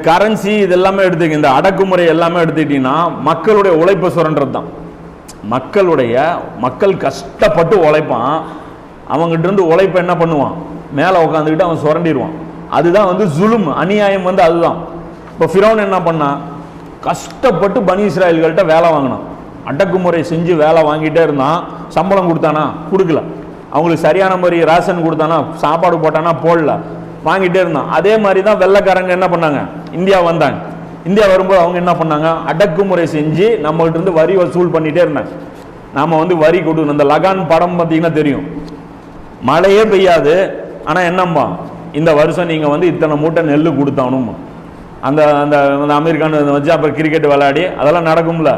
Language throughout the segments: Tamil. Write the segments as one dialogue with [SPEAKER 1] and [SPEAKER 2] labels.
[SPEAKER 1] கரன்சி இது எல்லாமே எடுத்துக்க, இந்த அடக்குமுறை எல்லாமே எடுத்துக்கிட்டீங்கன்னா மக்களுடைய உழைப்பை சுரண்டது தான். மக்கள் கஷ்டப்பட்டு உழைப்பான், அவங்ககிட்ட இருந்து உழைப்பை என்ன பண்ணுவான், மேலே உட்காந்துக்கிட்டு அவன் சுரண்டிடுவான். அதுதான் வந்து ஜுலும், அநியாயம் வந்து அதுதான். இப்போ ஃபிரௌன் என்ன பண்ணான், கஷ்டப்பட்டு பனி இஸ்ராயல்கள்ட்ட வேலை வாங்கினான், அடக்குமுறை செஞ்சு வேலை வாங்கிட்டே இருந்தான். சம்பளம் கொடுத்தானா, கொடுக்கல. அவங்களுக்கு சரியான மாதிரி ரேஷன் கொடுத்தானா, சாப்பாடு போட்டானா, போடல, வாங்கிட்டே இருந்தான். அதே மாதிரி தான் வெள்ளைக்காரங்க என்ன பண்ணாங்க, இந்தியா வந்தாங்க. இந்தியா வரும்போது அவங்க என்ன பண்ணாங்க, அடக்குமுறை செஞ்சு நம்மகிட்ட இருந்து வரி வசூல் பண்ணிட்டே இருந்தாங்க. நாம வந்து வரி கொடுக்கணும். இந்த லகான் படம் பார்த்தீங்கன்னா தெரியும், மழையே பெய்யாது, ஆனால் என்னம்மா இந்த வருஷம் நீங்கள் வந்து இத்தனை மூட்டை நெல் கொடுத்தானும். அந்த அந்த அமெரிக்கான் வச்சு அப்புறம் கிரிக்கெட் விளையாடி அதெல்லாம் நடக்கும்ல.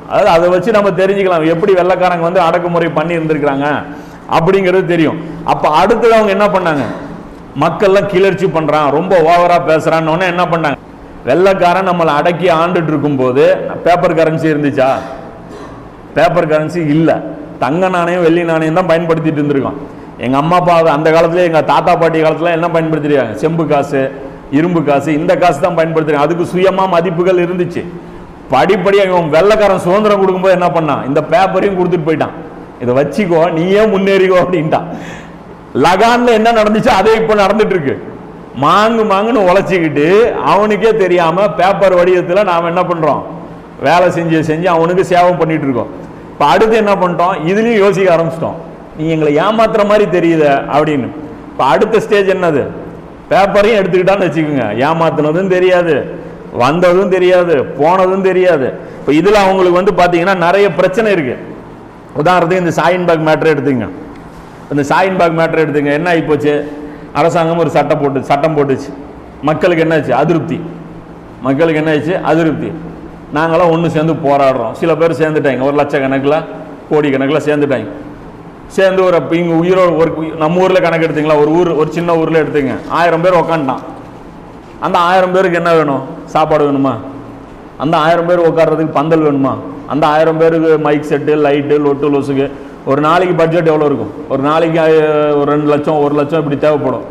[SPEAKER 1] அதாவது அதை வச்சு நம்ம தெரிஞ்சுக்கலாம் எப்படி வெள்ளைக்காரங்க வந்து அடக்குமுறை பண்ணி இருந்திருக்கிறாங்க அப்படிங்கிறது தெரியும். அப்போ அடுத்தது அவங்க என்ன பண்ணாங்க, மக்கள்லாம் கிளர்ச்சி பண்ணுறான், ரொம்ப ஓவராக பேசுகிறான்னு என்ன பண்ணாங்க, வெள்ளைக்காரன் நம்மளை அடக்கி ஆண்டுட்டு இருக்கும்போது பேப்பர் கரன்சி இருந்துச்சா, பேப்பர் கரன்சி இல்லை, தங்க நாணயம் வெள்ளி நாணயம் தான் பயன்படுத்திட்டு இருந்திருக்கோம். எங்கள் அம்மா அப்பா அந்த காலத்தில் எங்கள் தாத்தா பாட்டி காலத்தில் என்ன பயன்படுத்திருக்காங்க, செம்பு காசு, இரும்பு காசு, இந்த காசு தான் பயன்படுத்துறாங்க. அதுக்கு சுயமாக மதிப்புகள் இருந்துச்சு. படிப்படியாக இவன் வெள்ளைக்காரன் சுதந்திரம் கொடுக்கும்போது என்ன பண்ணான், இந்த பேப்பரையும் கொடுத்துட்டு போயிட்டான், இதை வச்சுக்கோ நீயே முன்னேறிக்கோ அப்படின்ட்டான். லகான்ல என்ன நடந்துச்சு அதே இப்போ நடந்துட்டு இருக்கு. மாங்குன்னு உழைச்சிக்கிட்டு அவனுக்கே தெரியாம பேப்பர் வடிவத்தில் நாம் என்ன பண்றோம், வேலை செஞ்சு அவனுக்கு சேவை பண்ணிட்டு இருக்கோம். இப்போ அடுத்து என்ன பண்ணிட்டோம், இதுலயும் யோசிக்க ஆரம்பிச்சிட்டோம், நீ எங்களை ஏமாத்துற மாதிரி தெரியுத அப்படின்னு. இப்போ அடுத்த ஸ்டேஜ் என்னது, பேப்பரையும் எடுத்துக்கிட்டான்னு வச்சுக்கோங்க, ஏமாத்துனதும் தெரியாது, வந்ததும் தெரியாது, போனதும் தெரியாது. இப்போ இதில் அவங்களுக்கு வந்து பார்த்தீங்கன்னா நிறைய பிரச்சனை இருக்கு. உதாரணத்துக்கு இந்த ஷாஹீன்பாக் மேட்டர் எடுத்துங்க. இந்த ஷாஹீன்பாக் மேட்டர் எடுத்துங்க, என்ன ஆகி போச்சு, அரசாங்கம் ஒரு சட்டம் போட்டுச்சு. மக்களுக்கு என்னாச்சு, அதிருப்தி. மக்களுக்கு என்ன ஆச்சு, அதிருப்தி. நாங்களாம் ஒன்று சேர்ந்து போராடுறோம். சில பேர் சேர்ந்துட்டாங்க, ஒரு லட்சக்கணக்கில் கோடி கணக்கில் சேர்ந்துட்டாங்க. சேர்ந்து ஒரு இங்கே உயிரோடு ஒரு நம்ம ஊரில் கணக்கு எடுத்தீங்களா, ஒரு சின்ன ஊரில் எடுத்துங்க, 1000 பேர் உக்காண்டான். அந்த 1000 பேருக்கு என்ன வேணும், சாப்பாடு வேணுமா, அந்த 1000 பேர் உட்கார்றதுக்கு பந்தல் வேணுமா, அந்த 1000 பேருக்கு மைக் செட்டு, லைட்டு, லொட்டு லொசுக்கு. ஒரு நாளைக்கு பட்ஜெட் எவ்வளோ இருக்கும், ஒரு நாளைக்கு ஒரு 2 லட்சம் 1 லட்சம் இப்படி தேவைப்படும்,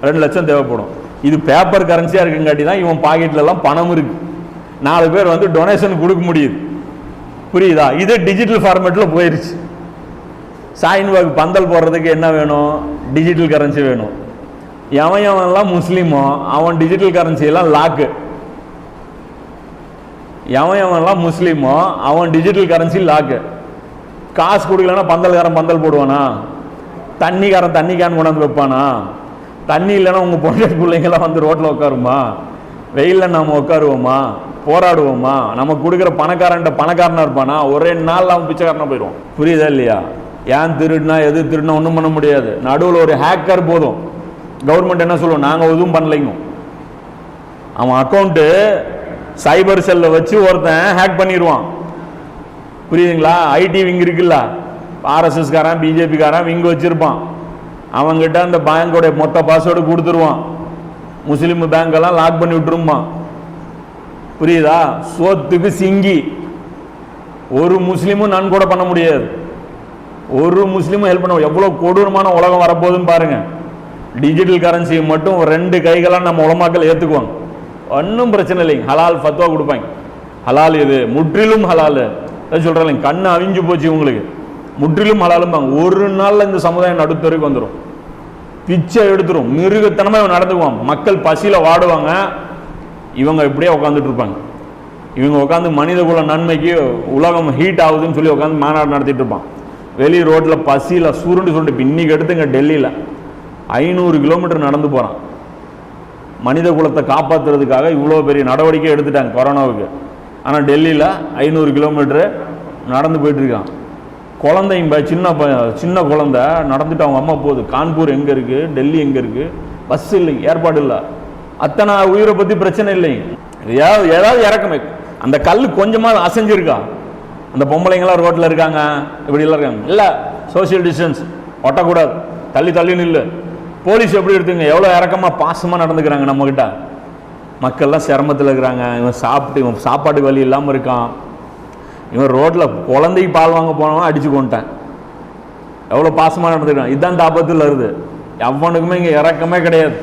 [SPEAKER 1] 2 லட்சம் தேவைப்படும். இது பேப்பர் கரன்சியாக இருக்குங்காட்டி தான் இவன் பாக்கெட்லலாம் பணம் இருக்கு, 4 பேர் வந்து டொனேஷன் கொடுக்க முடியுது. புரியுதா, இது டிஜிட்டல் ஃபார்மேட்டில் போயிருச்சு. ஷாஹீன்பாக் பந்தல் போடுறதுக்கு என்ன வேணும், டிஜிட்டல் கரன்சி வேணும். எவன்லாம் முஸ்லீமோ அவன் டிஜிட்டல் கரன்சியெல்லாம் லாக்கு, எவன்லாம் முஸ்லீமோ அவன் டிஜிட்டல் கரன்சி லாக்கு. காசு கொடுக்கலன்னா பந்தல்காரன் பந்தல் போடுவானா, தண்ணிக்காரன் தண்ணி கேன் கொண்டாந்து வைப்பானா, தண்ணி இல்லைன்னா உங்கள் பொண்ணு பிள்ளைங்களாம் வந்து ரோட்டில் உட்காருமா, வெயிலில் நாம் உட்காருவோமா, போராடுவோமா, நம்ம கொடுக்குற பணக்காரனாக இருப்பானா, ஒரே நாள் அவன் பிச்சைக்காரனாக போயிடுவான். புரியுதா இல்லையா, ஏன் திருடுனா எது திருடுனா ஒன்றும் பண்ண முடியாது. நடுவில் ஒரு ஹேக்கர் போதும், கவர்மெண்ட் என்ன சொல்லுவோம், நாங்கள் எதுவும் பண்ணலைங்க. அவன் அக்கௌண்ட்டு சைபர் செல்லை வச்சு ஒருத்தன் ஹேக் பண்ணிடுவான். புரியுதுங்களா, ஐடி விங் இருக்குல்ல, ஆர்எஸ்எஸ் காரன் பிஜேபி காரன் விங் வச்சிருப்பான், அவங்ககிட்ட அந்த பேங்கோட மொத்த பாஸ்வேர்டு கொடுத்துருவான். முஸ்லீம் பேங்க் லாக் பண்ணி விட்டுருமா. புரியுதா, சோத்துக்கு சிங்கி. ஒரு முஸ்லீமும் நான் கூட பண்ண முடியாது, ஒரு முஸ்லீமும் ஹெல்ப் பண்ண. எவ்வளோ கொடூரமான உலகம் வரப்போகுதுன்னு பாருங்க. டிஜிட்டல் கரன்சி மட்டும் 2 கைகளாக நம்ம உலமாக்கள் ஏற்றுக்குவாங்க, ஒன்றும் பிரச்சனை இல்லைங்க. ஹலால் ஃபத்வா கொடுப்பாங்க, ஹலால் இது முற்றிலும் ஹலால் சொல்கிறேன். கண்ணு அவிஞ்சு போச்சு உங்களுக்கு, முற்றிலும் ஹலாலும்பாங்க. ஒரு நாளில் இந்த சமுதாயம் நடுத்தருக்கு வந்துடும், பிச்சை எடுத்துரும், மிருகத்தனமாக நடந்துக்குவான். மக்கள் பசியில் வாடுவாங்க, இவங்க இப்படியே உட்காந்துட்டு இருப்பாங்க. இவங்க உட்காந்து மனித குல நன்மைக்கு உலகம் ஹீட் ஆகுதுன்னு சொல்லி உட்காந்து மாநாடு நடத்திட்டு இருப்பான். வெளி ரோட்டில் பசியில் சுருண்டு இன்னைக்கு எடுத்துங்க, டெல்லியில் 500 கிலோமீட்டர் நடந்து போகிறான். மனித குலத்தை காப்பாற்றுறதுக்காக இவ்வளோ பெரிய நடவடிக்கை எடுத்துட்டாங்க கொரோனாவுக்கு. ஆனால் டெல்லியில் 500 கிலோமீட்டரு நடந்து போயிட்டுருக்கான். குழந்தைங்க சின்ன குழந்தை நடந்துட்டு அவங்க அம்மா போகுது. கான்பூர் எங்கே இருக்குது, டெல்லி எங்கே இருக்குது, பஸ் இல்லைங்க, ஏற்பாடு இல்லை. அத்தனை உயிரை பற்றி பிரச்சனை இல்லைங்க. ஏதாவது இறக்கமே, அந்த கல் கொஞ்சமாக அசைஞ்சிருக்கா, அந்த பொம்பளைங்களாம் ரோட்டில் இருக்காங்க, இப்படிலாம் இருக்காங்க. இல்லை, சோசியல் டிஸ்டன்ஸ், ஒட்டக்கூடாது, தள்ளி நில்லு. போலீஸ் எப்படி எடுத்துங்க, எவ்வளோ இறக்கமாக பாசமாக நடந்துக்கிறாங்க நம்மக்கிட்ட. மக்கள்லாம் சிரமத்தில் இருக்கிறாங்க. இவன் சாப்பாடு வழி இல்லாமல் இருக்கான். இவன் ரோட்டில் குழந்தைக்கு பால் வாங்க போனவன் அடிச்சு கொண்டுட்டான். எவ்வளோ பாசமாக நடந்துக்கிறான். இதுதான் தாபத்தில் வருது. எவனுக்குமே இங்கே இறக்கமே கிடையாது.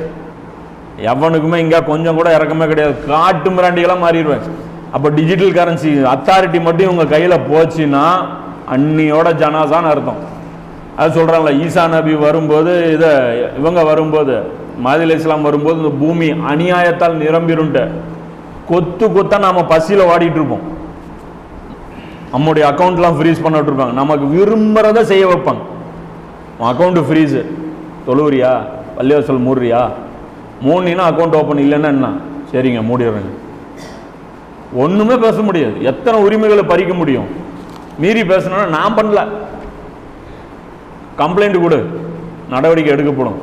[SPEAKER 1] எவனுக்குமே இங்கே கொஞ்சம் கூட இறக்கமே கிடையாது. காட்டு மிராண்டிகளாக மாறிடுவேன். அப்போ டிஜிட்டல் கரன்சி அத்தாரிட்டி மட்டும் இவங்க கையில் போச்சுன்னா அன்னியோட ஜனாசான்னு அர்த்தம். அது சொல்கிறாங்களே, ஈசா நபி வரும்போது இவங்க வரும்போது மஹதி அலைஹிஸ்ஸலாம் வரும்போது இந்த பூமி அநியாயத்தால் நிரம்பிருண்டு கொத்து கொத்தா நாம் பசியில் வாடிட்டு இருப்போம். நம்முடைய அக்கௌண்ட்லாம் ஃப்ரீஸ் பண்ண விட்டுருப்பாங்க. நமக்கு விரும்புகிறத செய்ய வைப்பாங்க. அக்கௌண்ட்டு ஃப்ரீஸு, தொழுவுறியா, பள்ளிவாசல் மூடுறியா, மூணுனா அக்கௌண்ட் ஓப்பன், இல்லைன்னா என்ன, சரிங்க மூடிடுறேங்க. ஒன்றுமே பேச முடியாது. எத்தனை உரிமைகளை பறிக்க முடியும்? மீறி பேசணும்னா நான் பண்ணல, கம்ப்ளைண்ட் கொடு, நடவடிக்கை எடுக்கப்படும்.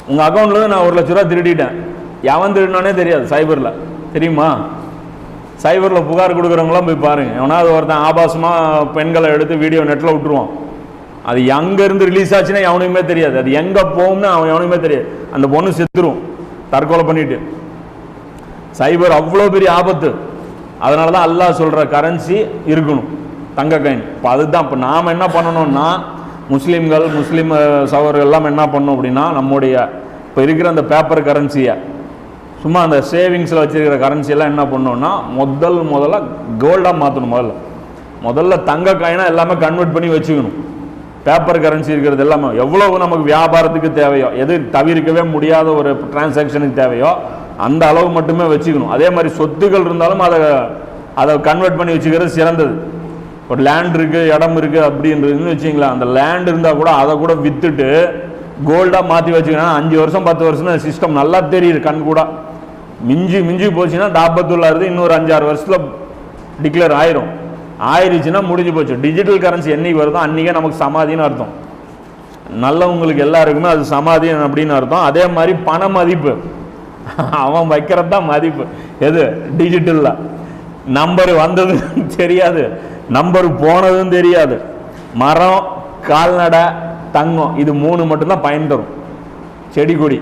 [SPEAKER 1] உங்கள் அக்கௌண்ட்லேருந்து நான் 1 லட்ச ரூபா திருடிட்டேன், எவன் திருடினானே தெரியாது. சைபரில் தெரியுமா? சைபரில் புகார் கொடுக்குறவங்களாம் போய் பாருங்கள். எவனாவது ஒருத்தன் ஆபாசமாக பெண்களை எடுத்து வீடியோ நெட்டில் விட்டுருவான். அது எங்கேருந்து ரிலீஸ் ஆச்சுன்னா எவனுக்குமே தெரியாது. அது எங்கே போகும்னு அவன் எவனுக்குமே தெரியாது. அந்த பொண்ணு செத்துரும் தற்கொலை பண்ணிட்டு. சைபர் அவ்வளோ பெரிய ஆபத்து. அதனால தான் அல்லாஹ் சொல்கிற கரன்சி இருக்கணும், தங்க காயின். இப்போ அதுதான் இப்போ நாம் என்ன பண்ணணும்னா, முஸ்லீம்கள் முஸ்லீம் சகோதரர்கள் எல்லாம் என்ன பண்ணணும் அப்படின்னா, நம்முடைய இப்போ இருக்கிற அந்த பேப்பர் கரன்சியை சும்மா அந்த சேவிங்ஸில் வச்சுருக்கிற கரன்சியெல்லாம் என்ன பண்ணோன்னா முதல்ல கோல்டாக மாற்றணும். முதல்ல தங்க காயினாக எல்லாமே கன்வெர்ட் பண்ணி வச்சுக்கணும். பேப்பர் கரன்சி இருக்கிறது எல்லாமே எவ்வளவு நமக்கு வியாபாரத்துக்கு தேவையோ, எது தவிர்க்கவே முடியாத ஒரு டிரான்சாக்ஷனுக்கு தேவையோ அந்த அளவு மட்டுமே வச்சுக்கணும். அதே மாதிரி சொத்துக்கள் இருந்தாலும் அதை கன்வெர்ட் பண்ணி வச்சுக்கிறது சிறந்தது. ஒரு லேண்ட் இருக்குது, இடம் இருக்குது அப்படின்றதுன்னு வச்சிங்களா, அந்த லேண்ட் இருந்தால் கூட அதை கூட விற்றுட்டு கோல்டாக மாற்றி வச்சுக்கணும். 5 வருஷம் 10 வருஷம் சிஸ்டம் நல்லா தெரியுது கண் கூட. மிஞ்சி போச்சுன்னா தாபத்துள்ளா இருந்து இன்னொரு 5-6 வருஷத்தில் டிக்ளேர் ஆயிருச்சுன்னா முடிஞ்சு போச்சு. டிஜிட்டல் கரன்சி என்னைக்கு வருதோ அன்றைக்கே நமக்கு சமாதின்னு அர்த்தம். நல்லவங்களுக்கு எல்லாருக்குமே அது சமாதி அப்படின்னு அர்த்தம். அதே மாதிரி பண மதிப்பு, அவன் வைக்கிறது தான் மதிப்பு. எது டிஜிட்டலில் நம்பர் வந்தது தெரியாது, நம்பர் போனதும் தெரியாது. மரம், கால்நடை, தங்கம், இது 3 மட்டும்தான் பயன் தரும். செடி கொடி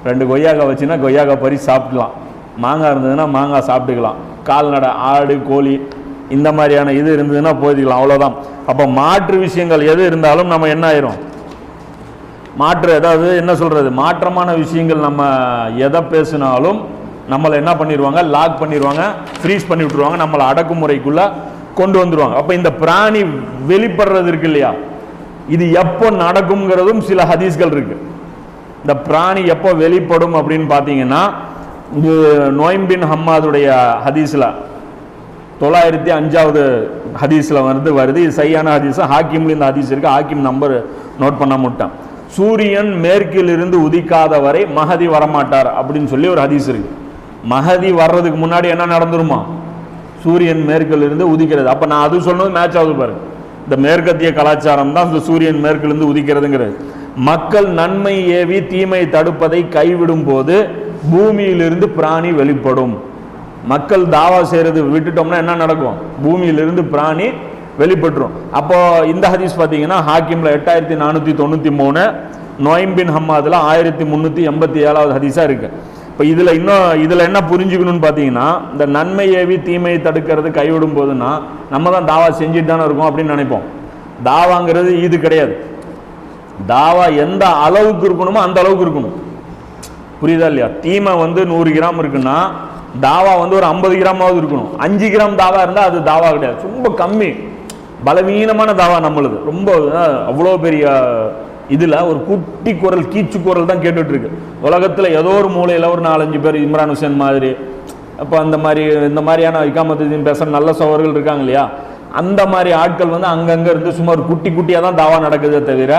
[SPEAKER 1] 2 கொய்யாக்காய் வச்சுன்னா கொய்யாக்காய் பறித்து சாப்பிட்டுக்கலாம், மாங்காய் இருந்ததுன்னா மாங்காய் சாப்பிட்டுக்கலாம், கால்நடை ஆடு கோழி இந்த மாதிரியான இது இருந்ததுன்னா போதிக்கலாம், அவ்வளோதான். அப்போ மாற்று விஷயங்கள் எது இருந்தாலும் நம்ம என்ன ஆயிரும், மாற்று அதாவது என்ன சொல்கிறது, மாற்றமான விஷயங்கள் நம்ம எதை பேசினாலும் நம்மளை என்ன பண்ணிடுவாங்க, லாக் பண்ணிடுவாங்க, ஃப்ரீஸ் பண்ணி விட்டுருவாங்க, நம்மளை அடக்குமுறைக்குள்ளே கொண்டு வந்துடுவாங்க. அப்போ இந்த பிராணி வெளிப்படுறது இருக்கு இல்லையா, இது எப்போ நடக்கும்ங்கிறதும் சில ஹதீஸ்கள் இருக்கு. இந்த பிராணி எப்போ வெளிப்படும் அப்படின்னு பார்த்தீங்கன்னா, இது நுய்ம் பின் ஹம்மாதுடைய ஹதீஸில் 905வது ஹதீஸில் வருது. இது சரியான ஹதீஸ். ஹாக்கிம்ல இந்த ஹதீஸ் இருக்கு. ஹாக்கிம் நம்பர் நோட் பண்ண மாட்டான். சூரியன் மேற்கில் இருந்து உதிக்காத வரை மஹதி வரமாட்டார் அப்படின்னு சொல்லி ஒரு ஹதீஸ் இருக்கு. மஹதி வர்றதுக்கு முன்னாடி என்ன நடந்துருமா, சூரியன் மேற்கில் இருந்து உதிக்கிறது. அப்போ நான் அது சொன்னது மேட்ச் ஆகுது பாருங்க. இந்த மேற்கத்திய கலாச்சாரம் தான் இந்த சூரியன் மேற்கிலிருந்து உதிக்கிறதுங்கிறது. மக்கள் நன்மை ஏவி தீமை தடுப்பதை கைவிடும் போது பூமியிலிருந்து பிராணி வெளிப்படும். மக்கள் தாவா செய்கிறது விட்டுட்டோம்னா என்ன நடக்கும், பூமியிலிருந்து பிராணி வெளிப்பட்டுரும். அப்போ இந்த ஹதீஸ் பார்த்தீங்கன்னா ஹாக்கிம்ல 8493, நுய்ம் பின் ஹம்மாதுல 1387வது ஹதீஸாக இருக்கு. இப்போ இதில் என்ன புரிஞ்சுக்கணும்னு பார்த்தீங்கன்னா, இந்த நன்மை ஏவி தீமையை தடுக்கிறது கைவிடும் போதுன்னா நம்ம தான் தாவா செஞ்சுட்டு தானே இருக்கோம் அப்படின்னு நினைப்போம். தாவாங்கிறது இது கிடையாது. தாவா எந்த அளவுக்கு இருக்கணுமோ அந்த அளவுக்கு இருக்கணும். புரியுதா இல்லையா? தீமை 100 கிராம் இருக்குன்னா தாவா ஒரு 50 கிராமாவது இருக்கணும். 5 கிராம் தாவா இருந்தால் அது தாவா கிடையாது, ரொம்ப கம்மி, பலவீனமான தாவா நம்மளுது. ரொம்ப அவ்வளோ பெரிய இதில் ஒரு குட்டி குரல், கீச்சு குரல் தான் கேட்டுட்டு இருக்கு. உலகத்தில் ஏதோ ஒரு மூலையில் ஒரு 4-5 பேர் இம்ரான் ஹுசேன் மாதிரி, அப்போ இந்த மாதிரியான இகாமத்துதீன் பேசுகிற நல்ல சகோதரர்கள் இருக்காங்க இல்லையா, அந்த மாதிரி ஆட்கள் அங்கங்கே இருந்து சும்மா ஒரு குட்டியாக தான் தாவா நடக்குதே தவிர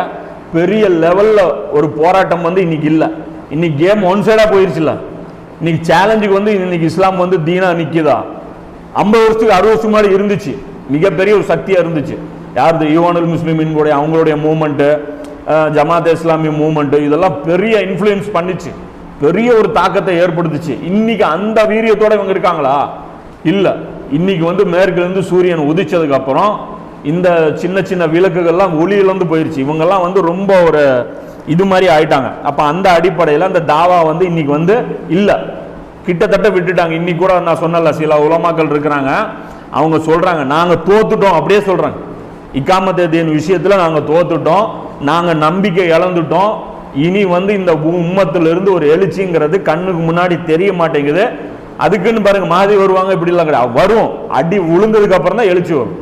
[SPEAKER 1] பெரிய லெவலில் ஒரு போராட்டம் இன்னைக்கு இல்லை. இன்னைக்கு கேம் ஒன் சைடாக போயிருச்சுல்ல. இன்னைக்கு சேலஞ்சுக்கு இன்னைக்கு இஸ்லாம் தீனா நிற்குதா? 50 வருஷத்துக்கு 60 வருஷம் முன்னாடி இருந்துச்சு, மிகப்பெரிய ஒரு சக்தியாக இருந்துச்சு. யார் ஈவானுல் முஸ்லிமின் அவங்களுடைய மூவ்மெண்ட்டு, ஜமாத் இஸ்லாமிய மூவ்மெண்ட்டு, இதெல்லாம் பெரிய இன்ஃப்ளூயன்ஸ் பண்ணிச்சு, பெரிய ஒரு தாக்கத்தை ஏற்படுத்துச்சு. இன்னைக்கு அந்த வீரியத்தோட இவங்க இருக்காங்களா? இல்லை. இன்னைக்கு மேற்கிலிருந்து சூரியன் உதிச்சதுக்கு அப்புறம் இந்த சின்ன சின்ன விளக்குகள்லாம் ஒளியிலிருந்து போயிடுச்சு. இவங்கெல்லாம் ரொம்ப ஒரு இது மாதிரி ஆயிட்டாங்க. அப்போ அந்த அடிப்படையில் அந்த தாவா இன்னைக்கு இல்லை, கிட்டத்தட்ட விட்டுட்டாங்க. இன்னைக்கு கூட நான் சொன்னல, சில உலமாக்கள் இருக்கிறாங்க, அவங்க சொல்றாங்க நாங்கள் தோத்துட்டோம், அப்படியே சொல்றாங்க. இகாமத்துதீன் விஷயத்தில் நாங்கள் தோத்துட்டோம், நாங்கள் நம்பிக்கை இழந்துட்டோம், இனி வந்து இந்த உம்மத்திலிருந்து ஒரு எழுச்சிங்கிறது கண்ணுக்கு முன்னாடி தெரிய மாட்டேங்குது. அதுக்குன்னு பாருங்க மஹதி வருவாங்க இப்படிலாம் கிடையாது, வரும். அடி உளுந்ததுக்கு அப்புறம் தான் எழுச்சி வரும்.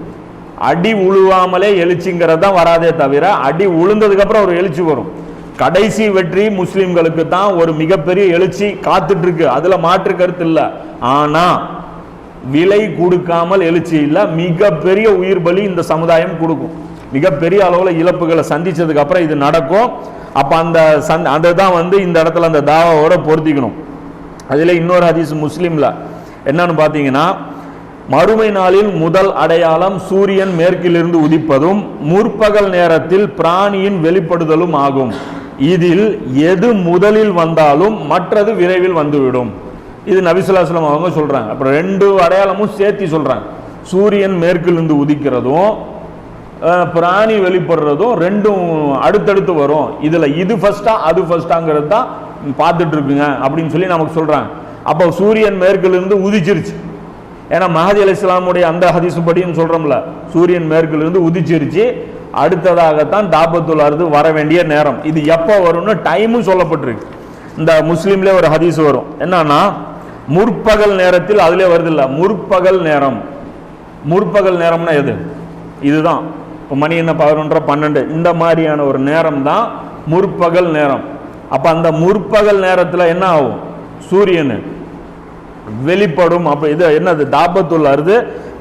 [SPEAKER 1] அடி உழுவாமலே எழுச்சிங்கிறது தான் வராதே தவிர அடி உளுந்ததுக்கு அப்புறம் ஒரு எழுச்சி வரும். கடைசி வெற்றி முஸ்லிம்களுக்கு தான் ஒரு மிகப்பெரிய எழுச்சி காத்துட்டு இருக்கு, அதுல மாற்று கருத்து இல்லை. ஆனா விலை கொடுக்காமல் எழுச்சி இல்லை, மிகப்பெரிய உயிர் பலி இந்த சமுதாயம் கொடுக்கும். மிகப்பெரிய அளவுல இழப்புகளை சந்திச்சதுக்கு அப்புறம் இது நடக்கும். அப்ப அந்த தான் வந்து இந்த இடத்துல அந்த தாவாவோட பொருத்திக்கணும். அதுல இன்னொரு ஹதீஸ் முஸ்லிம்ல என்னன்னு பாத்தீங்கன்னா, மறுமை நாளில் முதல் அடையாளம் சூரியன் மேற்கிலிருந்து உதிப்பதும் முற்பகல் நேரத்தில் பிராணியின் வெளிப்படுதலும் ஆகும். இதில் எது முதலில் வந்தாலும் மற்றது விரைவில் வந்துவிடும். இது நபி ஸல்லல்லாஹு அலைஹி வஸல்லம் அவங்க சொல்றாங்க. அப்புறம் ரெண்டு அடையாளமும் சேர்த்து சொல்றாங்க. சூரியன் மேற்கிலிருந்து உதிக்கிறதும் பிராணி வெளிப்படுறதும் ரெண்டும் அடுத்தடுத்து வரும். இதுல இது ஃபர்ஸ்டா அது ஃபர்ஸ்டாங்கிறது தான் பார்த்துட்டு இருக்குங்க அப்படின்னு சொல்லி நமக்கு சொல்றாங்க. அப்போ சூரியன் மேற்கிலிருந்து உதிச்சிருச்சு. ஏன்னா மஹதி அலைஹிஸ்ஸலாமுடைய அந்த ஹதீஸ் படின்னு சொல்றோம்ல, சூரியன் மேற்கிலிருந்து உதிச்சிருச்சு. அடுத்ததாகத்தான் தாபத்துல் அர்து வர வேண்டிய நேரம். இது எப்போ வரும்னு டைமும் சொல்லப்பட்டிருக்கு. இந்த முஸ்லீம்ல ஒரு ஹதீஸ் வரும், என்னன்னா முற்பகல் நேரத்தில், அதுல வருது இல்ல முற்பகல் நேரம். முற்பகல் நேரம்னா எது? இதுதான். இப்போ மணி என்ன 11 12 இந்த மாதிரியான ஒரு நேரம் தான் முற்பகல் நேரம். அப்ப அந்த முற்பகல் நேரத்தில் என்ன ஆகும்? சூரியன் வெளிப்படும். அப்ப இது என்னது? தாபத்துல் அர்து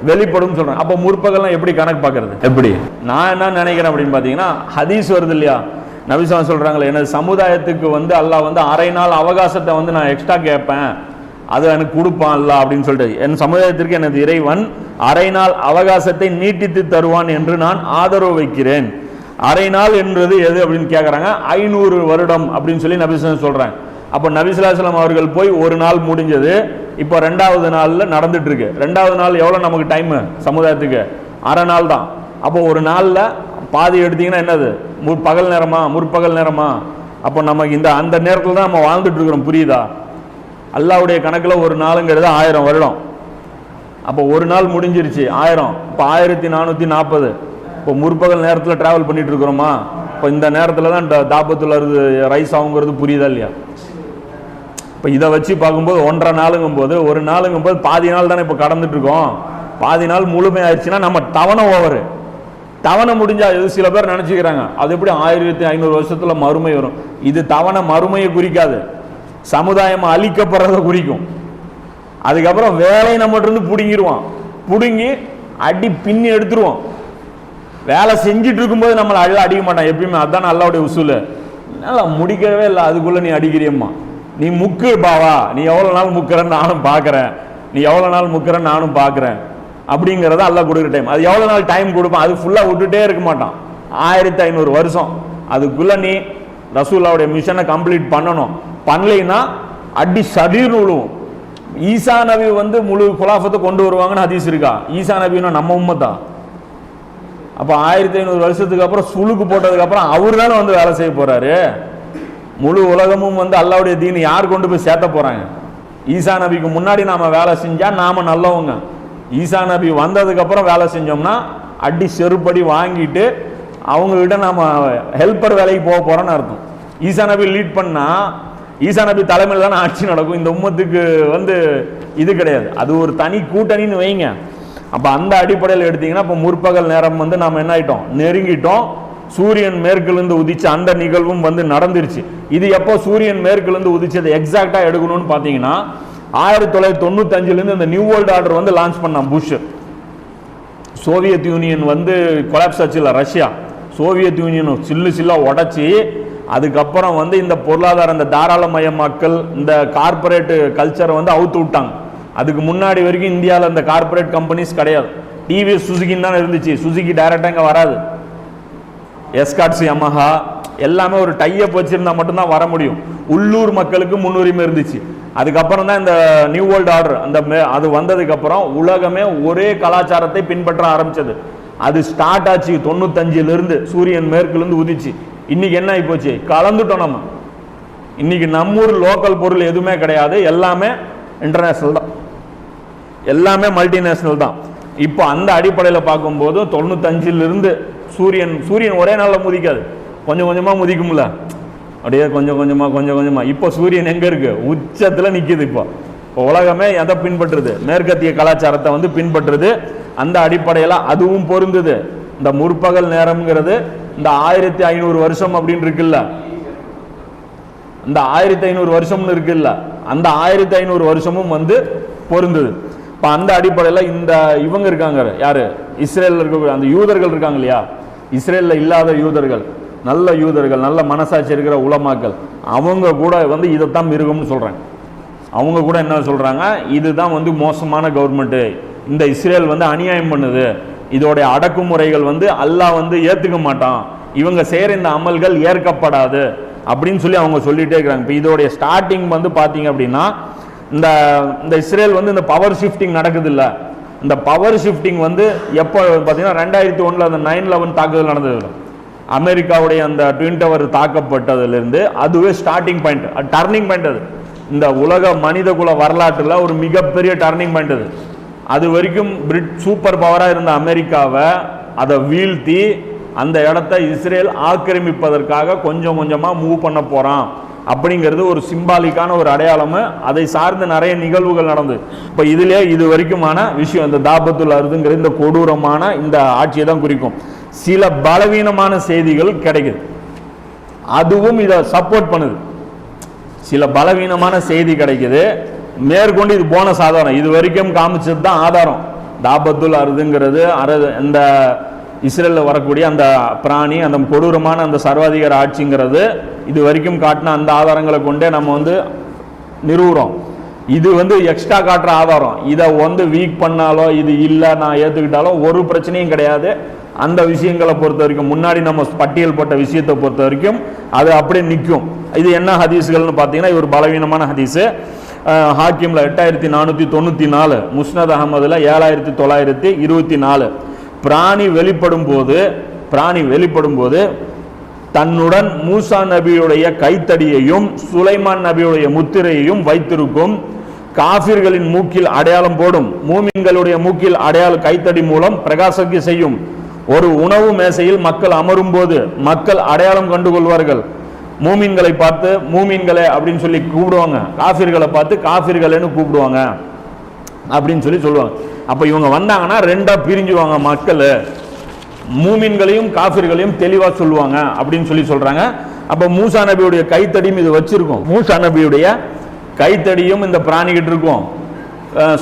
[SPEAKER 1] வெளிப்படும் சொல்றேன். அப்ப முற்பகல்லாம் எப்படி கணக்கு பார்க்கறது? எப்படி நான் என்ன நினைக்கிறேன் அப்படின்னு பாத்தீங்கன்னா, ஹதீஸ் வருது இல்லையா, நபி ஸல்லல்லாஹு அலைஹி வஸல்லம் சொல்றாங்களே, எனது சமுதாயத்துக்கு வந்து அல்லாஹ் வந்து அரை நாள் அவகாசத்தை வந்து நான் எக்ஸ்ட்ரா கேட்பேன், அது எனக்கு கொடுப்பான் அல்லாஹ் அப்படின்னு சொல்லிட்டு, என் சமுதாயத்திற்கு எனது இறைவன் அரை நாள் அவகாசத்தை நீட்டித்து தருவான் என்று நான் ஆதரவு வைக்கிறேன். அரை நாள் என்றது எது அப்படின்னு கேட்கறாங்க. 500 வருடம் அப்படின்னு சொல்லி நபி ஸல்லல்லாஹு அலைஹி வஸல்லம் சொல்றாங்க. அப்ப நபி ஸல்லல்லாஹு அலைஹி வஸல்லம் அவர்கள் போய் ஒரு நாள் முடிஞ்சது, இப்போ 2வது நாள்ல நடந்துட்டு இருக்கு. 2வது நாள் எவ்வளவு நமக்கு டைம் சமுதாயத்துக்கு? அரை நாள் தான். அப்போ ஒரு நாள்ல பாதி எடுத்தீங்கன்னா என்னது? பகல் நேரமா முற்பகல் நேரமா? அப்போ நமக்கு இந்த அந்த நேரத்தில் தான் நம்ம வாழ்ந்துட்டு இருக்கிறோம். புரியுதா? அல்லாஹ்வுடைய கணக்குல ஒரு நாளுங்கிறது 1000 வருடம். அப்போ ஒரு நாள் முடிஞ்சிருச்சு 1000. இப்போ 1440. இப்போ முற்பகல் நேரத்தில் டிராவல் பண்ணிட்டு இருக்கிறோமா? இப்போ இந்த நேரத்தில் தான் தாபத்துல் அர்து ரைஸ் ஆகுங்கிறது புரியுதா இல்லையா? இப்போ இதை வச்சு பார்க்கும்போது 1.5 நாளுங்கும் போது, ஒரு நாளுங்கும் போது பாதி நாள் தானே இப்போ கடந்துட்டு இருக்கோம். பாதி நாள் முழுமை ஆயிடுச்சுன்னா நம்ம தவணை ஓவர். தவணை முடிஞ்சா எது சில பேர் நினைச்சுக்கிறாங்க, அது எப்படி 1500 வருஷத்துல மறுமை வரும்? இது தவணை மறுமையை குறிக்காது, சமுதாயம் அழிக்கப்படுறத குறிக்கும். அதுக்கப்புறம் வேலையை நம்மகிட்ட இருந்து பிடுங்கிடுவான், பிடுங்கி அடி பின்னி எடுத்துருவோம். வேலை செஞ்சுட்டு இருக்கும்போது நம்மளை அடிக்க மாட்டான் எப்பயுமே. அதுதான் அல்லாஹ்வுடைய உசூல். நல்லா முடிக்கவே இல்லை, அதுக்குள்ள நீ அடிக்கிறியம்மா, நீ முக்கு பாவா, நீ எவ்வளோ நாள் முக்கிறன்னு நானும் பார்க்குறேன், நீ எவ்வளோ நாள் முக்கிறன்னு நானும் பார்க்குறேன் அப்படிங்கிறத அல்லாஹ் கொடுக்குற டைம். அது எவ்வளோ நாள் டைம் கொடுப்பான்? அது ஃபுல்லாக விட்டுட்டே இருக்க மாட்டான். 1500 வருஷம். அதுக்குள்ள நீ ரசூலுல்லாஹ்வுடைய மிஷனை கம்ப்ளீட் பண்ணணும். பண்ணலைன்னா அடி சடீர்னு விழுவும். ஈசா நபி வந்து முழு குலாஃபத்தை கொண்டு வருவாங்கன்னு ஹதீஸ் இருக்கா? ஈசா நபின்னா நம்ம உம்மத்தா? அப்போ 1500 வருஷத்துக்கு அப்புறம் சுளுக்கு போட்டதுக்கு அப்புறம் அவரு தானே வந்து வேலை செய்ய போறாரு. முழு உலகமும் வந்து அல்லாஹ்வுடைய தீன் யார் கொண்டு போய் சேர்த்த போறாங்க? ஈசா நபிக்கு முன்னாடி நாம வேலை செஞ்சா நாம நல்லவங்க. ஈசா நபி வந்ததுக்கு அப்புறம் வேலை செஞ்சோம்னா அடி செருப்படி வாங்கிட்டு அவங்க கிட்ட நாம ஹெல்ப்பர் வேலைக்கு போக போறோம்னு அர்த்தம். ஈசா நபி லீட் பண்ணா ஈசா நபி தலைமையில் தானே ஆட்சி நடக்கும். இந்த உம்மத்துக்கு வந்து இது கிடையாது, அது ஒரு தனி கூட்டணின்னு வைங்க. அப்ப அந்த அடிப்படையில் எடுத்தீங்கன்னா இப்போ முற்பகல் நேரம் வந்து நாம என்ன ஆயிட்டோம்? நெருங்கிட்டோம். சூரியன் மேற்கிலிருந்து உதிச்ச அந்த நிகழ்வும் வந்து நடந்துருச்சு. இது எப்போ சூரியன் மேற்கிலிருந்து உதிச்சது எக்ஸாக்டா எடுக்கணும்னு பாத்தீங்கன்னா 1995 இந்த நியூ வேர்ல்ட் ஆர்டர் வந்து லான்ச் பண்ணான் புஷ். சோவியத் யூனியன் வந்து கொலாப்ஸ் ஆச்சுல, ரஷ்யா சோவியத் யூனியன் சில்லா உடைச்சி, அதுக்கப்புறம் வந்து இந்த பொருளாதார இந்த தாராளமயமாக்கல் இந்த கார்பரேட் கல்ச்சரை வந்து அவுத்து விட்டாங்க. அதுக்கு முன்னாடி வரைக்கும் இந்தியாவில் இந்த கார்பரேட் கம்பெனிஸ் கிடையாது. டிவிஎஸ் சுசுகின்னு தான் இருந்துச்சு. சுசுகி டைரக்டா இங்க வராது. எஸ்காட்ஸ் யமஹா எல்லாமே ஒரு டைப் வச்சிருந்தா மட்டும்தான் வர முடியும். உள்ளூர் மக்களுக்கு முன்னுரிமை இருந்துச்சு. அதுக்கப்புறம் தான் இந்த நியூ வேர்ல்ட் ஆர்டர் அது வந்ததுக்கு அப்புறம் உலகமே ஒரே கலாச்சாரத்தை பின்பற்ற ஆரம்பிச்சது. அது ஸ்டார்ட் ஆச்சு 95 சூரியன் மேற்கிலிருந்து உதிச்சு. இன்னைக்கு என்ன ஆகி போச்சு? கலந்துட்டோம் நம்ம. இன்னைக்கு நம்மூர் லோக்கல் பொருள் எதுவுமே கிடையாது, எல்லாமே இன்டர்நேஷனல் தான், எல்லாமே மல்டிநேஷனல் தான். இப்போ அந்த அடிப்படையில் பார்க்கும்போது 95 சூரியன் ஒரே நாளில் முதிக்காது, கொஞ்சம் கொஞ்சமாக முதிக்கும்ல. அப்படியே கொஞ்சம் கொஞ்சமாக இப்போ சூரியன் எங்கே இருக்கு? உச்சத்தில் நிற்கிது. இப்போ உலகமே எதை பின்பற்றுது? மேற்கத்திய கலாச்சாரத்தை வந்து பின்பற்றுது. அந்த அடிப்படையில் அதுவும் பொருந்துது. இந்த முற்பகல் நேரம்ங்கிறது இந்த 1500 வருஷம் அப்படின்னு இருக்குல்ல, இந்த 1500 வருஷம்னு இருக்குல்ல, அந்த 1500 வருஷமும் வந்து பொருந்துது. இப்போ அந்த அடிப்படையில் இந்த இவங்க இருக்காங்க, யாரு? இஸ்ரேலில் இருக்க அந்த யூதர்கள் இருக்காங்க இல்லையா, இஸ்ரேலில் இல்லாத யூதர்கள், நல்ல யூதர்கள், நல்ல மனசாட்சி இருக்கிற உலமாக்கள், அவங்க கூட வந்து இதைத்தான் மிருகம்னு சொல்கிறாங்க. அவங்க கூட என்ன சொல்கிறாங்க? இதுதான் வந்து மோசமான கவர்மெண்ட்டு, இந்த இஸ்ரேல் வந்து அநியாயம் பண்ணுது, இதோடைய அடக்குமுறைகள் வந்து அல்லாஹ் வந்து ஏற்றுக்க மாட்டான், இவங்க செய்கிற இந்த அமல்கள் ஏற்கப்படாது அப்படின்னு சொல்லி அவங்க சொல்லிகிட்டே இருக்கிறாங்க. இப்போ இதோடைய ஸ்டார்டிங் வந்து பார்த்தீங்க அப்படின்னா இந்த இஸ்ரேல் வந்து இந்த பவர் ஷிஃப்டிங் நடக்குது இல்லை, இந்த பவர் ஷிஃப்டிங் வந்து எப்போ பார்த்தீங்கன்னா 2001 அந்த 9/11 தாக்குதல் நடந்தது, அமெரிக்காவுடைய அந்த ட்வின் டவர் தாக்கப்பட்டதுலேருந்து அதுவே ஸ்டார்டிங் பாயிண்ட், டர்னிங் பாயிண்ட். அது இந்த உலக மனித குல வரலாற்றில் ஒரு மிகப்பெரிய டர்னிங் பாயிண்ட். அது வரைக்கும் சூப்பர் பவராக இருந்த அமெரிக்காவை அதை வீழ்த்தி அந்த இடத்த இஸ்ரேல் ஆக்கிரமிப்பதற்காக கொஞ்சம் கொஞ்சமாக மூவ் பண்ண போகிறான் அப்படிங்கிறது ஒரு சிம்பாலிக்கான ஒரு அடையாளம். அதை சார்ந்து நிறைய நிகழ்வுகள் நடந்தது. இப்போ இதிலே இது வரைக்குமான விஷயம் இந்த தாபத்துல் அர்துங்கிற இந்த கொடூரமான இந்த ஆட்சியை தான் குறிக்கும். சில பலவீனமான செய்திகள் கிடைக்குது, அதுவும் இதை சப்போர்ட் பண்ணுது. சில பலவீனமான செய்தி கிடைக்குது, மேற்கொண்டு இது போனஸ் ஆதாரம், இது வரைக்கும் காமிச்சது தான் ஆதாரம். தாபத்துல் அர்துங்கிறது இந்த இஸ்ரேலில் வரக்கூடிய அந்த பிராணி, அந்த கொடூரமான அந்த சர்வாதிகார ஆட்சிங்கிறது இது வரைக்கும் காட்டின அந்த ஆதாரங்களை கொண்டே நம்ம வந்து நிறுவுறோம். இது வந்து எக்ஸ்ட்ரா காட்டுற ஆதாரம். இதை வந்து வீக் பண்ணாலோ இது இல்லை நான் ஏற்றுக்கிட்டாலும் ஒரு பிரச்சனையும் கிடையாது. அந்த விஷயங்களை பொறுத்த வரைக்கும் முன்னாடி நம்ம பட்டியல் போட்ட விஷயத்தை பொறுத்த வரைக்கும் அது அப்படியே நிற்கும். இது என்ன ஹதீஸ்கள்னு பார்த்தீங்கன்னா, இது ஒரு பலவீனமான ஹதீஸு. ஹாக்கிம்ல 8494, முஸ்னத் அகமதுல 7924. பிராணி வெளிப்படும் போது தன்னுடன் மூசா நபியுடைய கைத்தடியையும் சுலைமான் நபியுடைய முத்திரையையும் வைத்திருக்கும். காஃபிர்களின் மூக்கில் அடையாளம் போடும், மூமின்களுடைய மூக்கில் கைத்தடி மூலம் பிரகாசிக்க செய்யும். ஒரு உணவு மேசையில் மக்கள் அமரும் போது மக்கள் அடையாளம் கண்டுகொள்வார்கள். மூமின்களை பார்த்து மூமின்களே அப்படின்னு சொல்லி கூப்பிடுவாங்க, காஃபிர்களை பார்த்து காஃபிர்களேன்னு கூப்பிடுவாங்க அப்படின்னு சொல்லி சொல்லுவாங்க. அப்போ இவங்க வந்தாங்கன்னா ரெண்டா பிரிஞ்சுவாங்க, மக்கள் மூமின்களையும் காஃபிர்களையும் தெளிவாக சொல்லுவாங்க அப்படின்னு சொல்லி சொல்றாங்க. அப்போ மூசா நபியுடைய கைத்தடியும் இது வச்சிருக்கும். மூசா நபியுடைய கைத்தடியும் இந்த பிராணிகிட்டு இருக்கும்,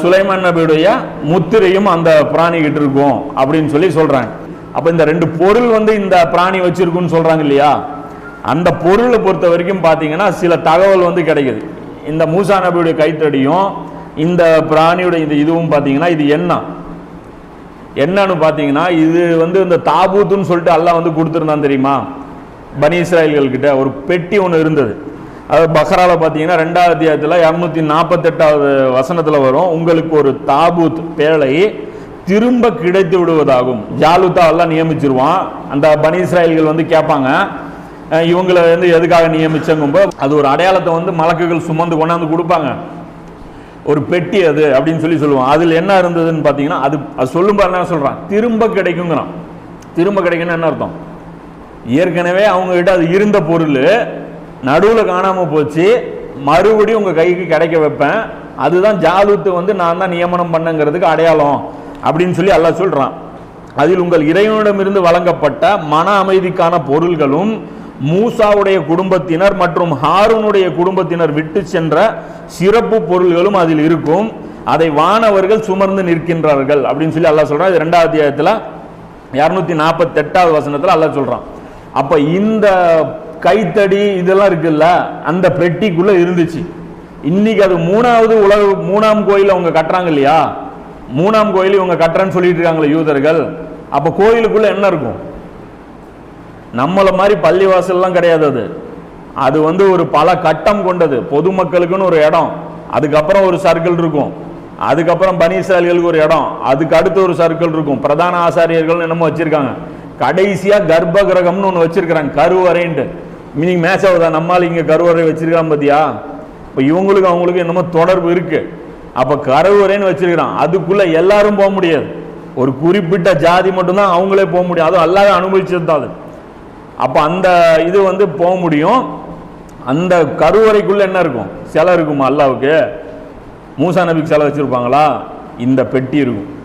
[SPEAKER 1] சுலைமான் நபியுடைய முத்திரையும் அந்த பிராணிகிட்டு இருக்கும் அப்படின்னு சொல்லி சொல்றாங்க. அப்போ இந்த ரெண்டு பொருள் வந்து இந்த பிராணி வச்சிருக்குன்னு சொல்றாங்க இல்லையா, அந்த பொருளை பொறுத்த வரைக்கும் பார்த்தீங்கன்னா சில தகவல் வந்து கிடைக்குது. இந்த மூசா நபியுடைய கைத்தடியும் இந்த பிராணியுடைய இந்த இதுவும் பார்த்தீங்கன்னா இது என்னன்னு பார்த்தீங்கன்னா, இது வந்து இந்த தாபூத்துன்னு சொல்லிட்டு அல்லாஹ் வந்து கொடுத்துருந்தான் தெரியுமா, பனி இஸ்ராயல்கள் கிட்ட ஒரு பெட்டி ஒன்று இருந்தது. அது பக்ரால பார்த்தீங்கன்னா 2வது அத்தியாயத்தில் 248வது வசனத்தில் வரும், உங்களுக்கு ஒரு தாபூத் பேழை திரும்ப கிடைத்து விடுவதாகும். ஜாலுத்தா எல்லாம் நியமிச்சிருவான். அந்த பனி இஸ்ராயல்கள் வந்து கேட்பாங்க, இவங்களை வந்து எதுக்காக நியமிச்சங்கும்போது அது ஒரு அடையாளத்தை வந்து மலக்குகள் சுமந்து கொண்டாந்து கொடுப்பாங்க, ஒரு பெட்டி அது அப்படின்னு சொல்லி சொல்லுவான். அதில் என்ன இருந்ததுன்னு பார்த்தீங்கன்னா, அது சொல்லும் என்ன சொல்றான், திரும்ப கிடைக்குங்கிறான். திரும்ப கிடைக்குன்னு என்ன அர்த்தம்? ஏற்கனவே அவங்க கிட்ட அது இருந்த பொருள் நடுவில் காணாம போச்சு, மறுபடியும் உங்க கைக்கு கிடைக்க வைப்பேன், அதுதான் ஜாலுத்து வந்து நான் தான் நியமனம் பண்ணங்கிறதுக்கு அடையாளம் அப்படின்னு சொல்லி அல்லாஹ் சொல்றான். அதில் உங்கள் இறைவனிடமிருந்து வழங்கப்பட்ட மன அமைதிக்கான பொருள்களும் மூசாவுடைய குடும்பத்தினர் மற்றும் ஹாரூனுடைய குடும்பத்தினர் விட்டு சென்ற சிறப்பு பொருள்களும் அதில் இருக்கும், அதை வானவர்கள் சுமர்ந்து நிற்கின்றார்கள் அப்படின்னு சொல்லி அல்லாஹ் சொல்றான். இது 2வது அத்தியாயத்தில் 248வது வசனத்தில் அல்லாஹ் சொல்றான். அப்ப இந்த கைத்தடி இதெல்லாம் இருக்குல்ல, அந்த பெட்டிக்குள்ள இருந்துச்சு. இன்னைக்கு அது 3ஆம் கோயில் அவங்க கட்டுறாங்க இல்லையா, 3ஆம் கோயில் இவங்க கட்டுறேன்னு சொல்லிட்டு இருக்காங்களே யூதர்கள். அப்ப கோயிலுக்குள்ள என்ன இருக்கும்? நம்மள மாதிரி பள்ளிவாசல்லாம் கிடையாது. அது வந்து ஒரு பல கட்டம் கொண்டது. பொதுமக்களுக்குன்னு ஒரு இடம், அதுக்கப்புறம் ஒரு சர்க்கிள் இருக்கும், அதுக்கப்புறம் பனி இஸ்ராயல்களுக்கு ஒரு இடம், அதுக்கு அடுத்து ஒரு சர்க்கிள் இருக்கும், பிரதான ஆசாரியர்கள் என்னமோ வச்சிருக்காங்க, கடைசியா கர்ப்ப கிரகம்னு ஒன்று வச்சிருக்கிறாங்க, கருவறைன்ட்டு. மீனிங் மேட்ச் ஆகுதா? நம்மால் இங்க கருவறை வச்சிருக்கான் பாத்தியா? இப்போ இவங்களுக்கு அவங்களுக்கு என்னமோ தொடர்பு இருக்கு. அப்ப கருவறைன்னு வச்சிருக்கிறான், அதுக்குள்ள எல்லாரும் போக முடியாது, ஒரு குறிப்பிட்ட ஜாதி மட்டும்தான் அவங்களே போக முடியும், அதுவும் அல்லாஹ் அனுபவிச்சது தான் அது. அப்ப அந்த இது வந்து போக முடியும். அந்த கருவறைக்குள்ள என்ன இருக்கும்? சிலை இருக்குமா? அல்லாவுக்கு மூசா நபிக்கு சிலை வச்சிருப்பாங்களா? இந்த பெட்டி இருக்கும்.